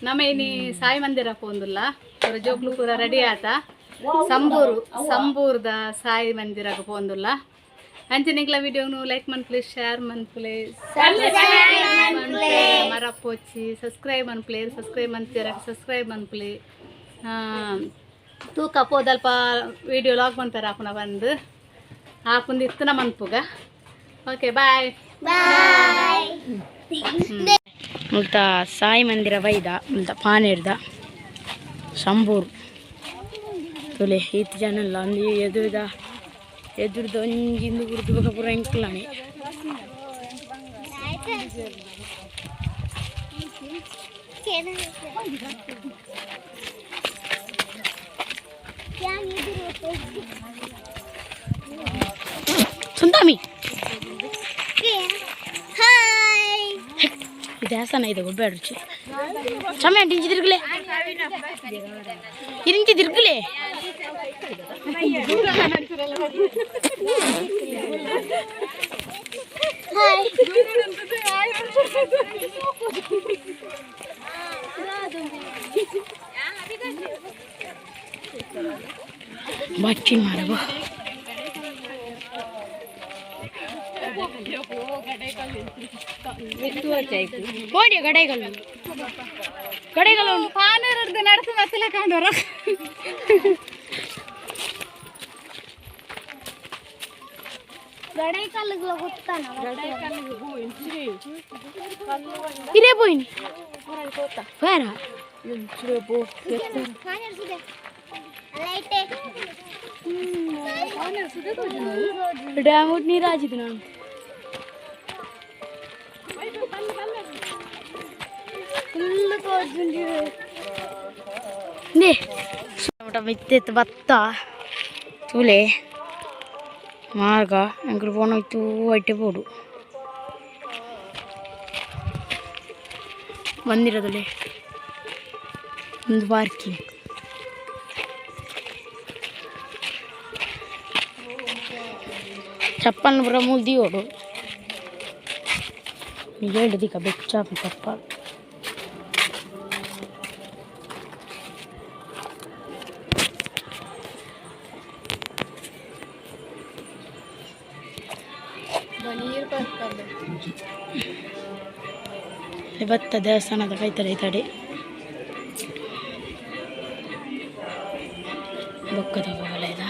ನಮ್ಮ ಇನಿ ಸಾಯಿ ಮಂದಿರ ಪೋಂದುಲ್ಲ ಪೂರ ಜೋಕ್ಲು ಪೂರ ರೆಡಿ ಆತ ಸಂಬೂರ್ದ ಸಾಯಿ ಮಂದಿರಗ ಪೋಂದುಲ್ಲ ಅಂಚನಿಕ್ಲ ವಿಡಿಯೋನು ಲೈಕ್ ಮನ್ ಪ್ಲೀಸ್ ಶೇರ್ ಮನ್ ಪ್ಲೀಸ್ ಮರಪ್ಪೊಚ್ಚಿ ಸಬ್ಸ್ಕ್ರೈಬ್ ಮನ್ ಪ್ಲೇ ತೂಕ ಪೋದಲ್ಪ ವಿಡಿಯೋ ಲಾಗ್ ಮನ್ಪೇರ ಆಪುನ ಬಂದು ಆಪುಂದು ಇತ್ತನ ಮನ್ಪುಗ ಓಕೆ ಬಾಯ್ ಮುಲ್ತ ಸಾಯಿ ಮಂದಿರ ವೈದ ಮುಲ್ತ ಪಾನೇರ್ದ ಸಂಬೂರು ತೊಲೆ ಈತ್ ಜನಲ್ಲ ಒಂದು ಎದುರ್ದು ಒಂಜಿಂದು ಗುರುತು ಬಗ ಪೂರ ಎಂಕ್ಲಾಣಿ ಸುಂದಾಮಿ ದೇವಸ್ಥಾನ ಇದೆ ಗೊಬ್ಬರ ಸಮಯ ಇಂಚಿ ತಿರುಗಲೆ ಇರಿಂಚಿ ತಿರುಗಲೆ ಬಚ್ಚಿ ಮಾಡಬ ಓಡಿ ಗಡೆಗಳು ಪಾನೂರದ್ದು ನಡೆಸು ಮಸಲೆ ಕಾಂಡೋರ ಇದೇ పోయింది వేరా ಡ್ಯಾಮ್ ನೀರು ಹಾಕಿದ್ದು ನಾನು ಮಿತ್ತೆತ್ತು ಭತ್ತ ತುಲೆ ಮಾರ್ಗ ಅಂಕಲ್ ಪೋನೋಯ್ತು ಹೊಟ್ಟೆ ಪೋಡು ಬಂದಿರೋದಲ್ಲಿ ಒಂದು ಪಾರ್ಕಿಂಗ್ ಚಪ್ಪಲ್ ಪುರ ಮುಲ್ದಿ ಓಡು ಈಗ ಹೇಳಿದಿಕ್ಕ ಬೆಚ್ಚಾಪು ಚಪ್ಪಲ್ ಭತ್ತ ದೇವಸ್ಥಾನದ ಕೈತಡೆ ಈ ತಡೆ ಬೊಕ್ಕದ ಬಾಲೆದ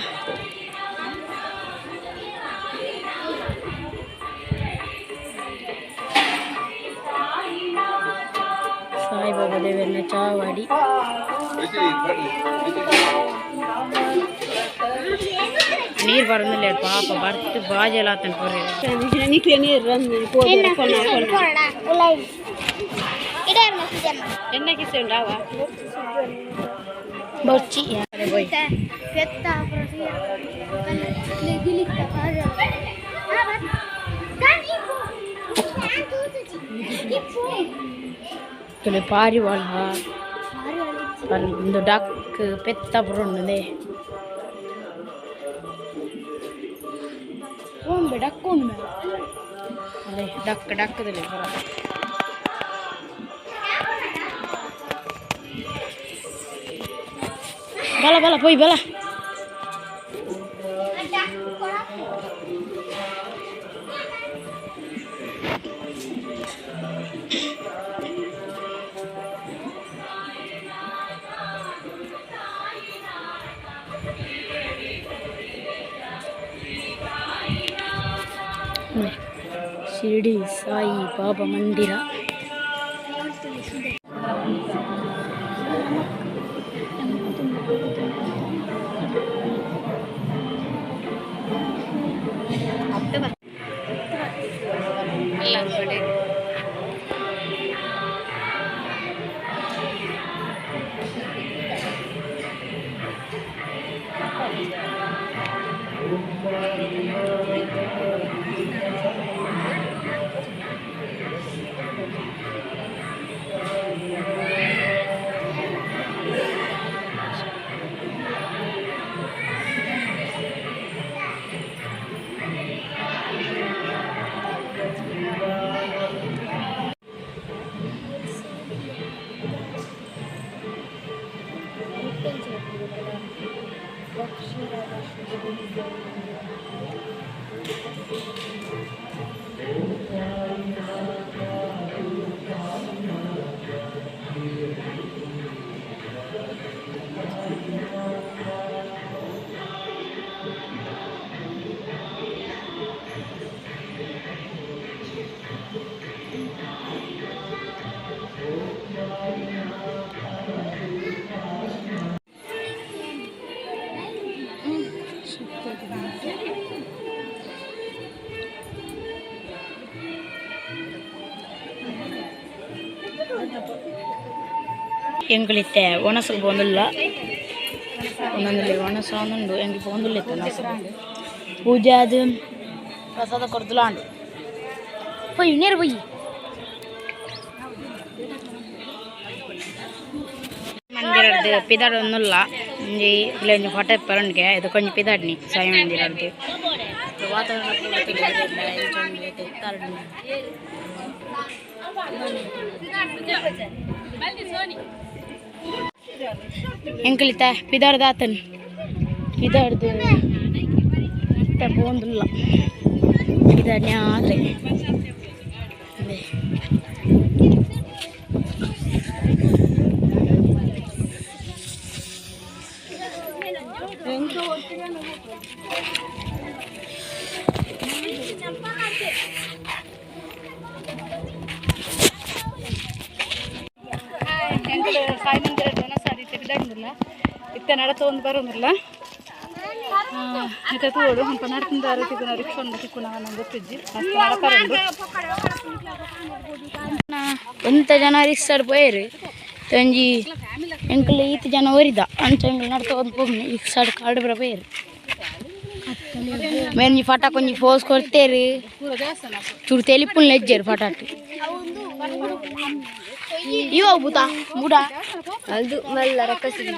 ಸಾಯಿಬಾಬಾ ದೇವರನ್ನ ಚಾವಾಡಿ ನೀರು ಬರೋದಿಲ್ಲ ಪಾಪ ಬರ್ತು ಬಾಜೆಲ್ಲ ಎಣ್ಣೆ ಉಂಟಾವ ಬೊಚ್ಚಿ ಪಾರಿ ಒಳ ಒಂದು ಡಕ್ ಪೆತ್ತ ಬರೋಣದೆ ಓಂಬೆ ಡಕ್ ಉಂಡು ಅದೇ ಡಕ್ಕದಲ್ಲಿ ಬರ ಬಲ ಬಲ ಪೋಯ್ ಬಲ ಶಿರಡಿ ಸಾಯಿ ಬಾಬಾ ಮಂದಿರ ಎಂಕಲಿತ್ತೆ ಒಣಸು ಬಂದಿಲ್ಲ ಒಂದೊಂದಲ್ಲಿ ಒಣಸ ಒಂದುಂಡು ಎಂಗೆ ಬಂದಿಲ್ಲ ಪೂಜೆ ಅದು ಪ್ರಸಾದ ಕೊಡ್ತಿಲ್ಲ ಅಂಡು ಪೊಯ್ಯಿ ನೇರು ಪೊಯ್ಯಿ ಮಂದಿರದ್ದು ಪಿದಾಡ್ ಒಂದಿಲ್ಲ ಒಂಜಿ ಇಲ್ಲ ಒಂಜಿ ಫೋಟೋ ಪರಂಡ್ಗೆ ಇದು ಕೊಂಚ ಪಿದಾಡ್ನಿ ಸಾಯಿ ಮಂದಿರದ್ದು ವಾತಾವರಣ ಎಂಕಲಿತ ಪಿದಾರ್ದ ಆತನ್ ಪಿದಾಡ್ದು ಬಂದಿಲ್ಲ ಪಿದಾಡ್ನೇ ಆದರೆ ಸಾಯಿ ಮಂದಿರ ಸಾರಿ ತೆಗ್ದಂಗಿಲ್ಲ ಇತ್ತ ನಡತೊಂದು ಬರೋಂಗಿಲ್ಲ ಇತ್ತ ತೋಡು ಹಂಪ ನಡ್ತಿಂದಾರು ತಿಕ್ಕುನ ರಿಕ್ಷಾಂದು ತಿಕ್ಕುನ ನಂಗೆ ಗೊತ್ತಿಜ್ಜಿ ಮಸ್ತ್ ನಡಕರಂಡು ಒಂತ ಜನ ರಿಕ್ಷಾಡ್ ಪೋಯರು ತಂಜಿ ಎಂಕಲ್ ಈತ ಜನ ಒರಿದ ಅಂಚ ಎಂಕಲ್ ನಡ್ತೊಂದು ಪೋಗ್ನಿ ರಿಕ್ಷಾಡ್ ಕಾಡು ಬರ ಪೋಯರು ಮೇನ್ ಫಟ ಕೊಂಚ ಫೋಸ್ ಕೊಡ್ತೇರು ಚೂರು ತೆಲಿಪುಲ್ ನೆಜ್ಜೇರು ಫಟಾಟ್ ಇವ ಬೂತ ಬೂಡ ಅದು ಮಲ್ಲ ರಕ್ಕಸಿಗೆ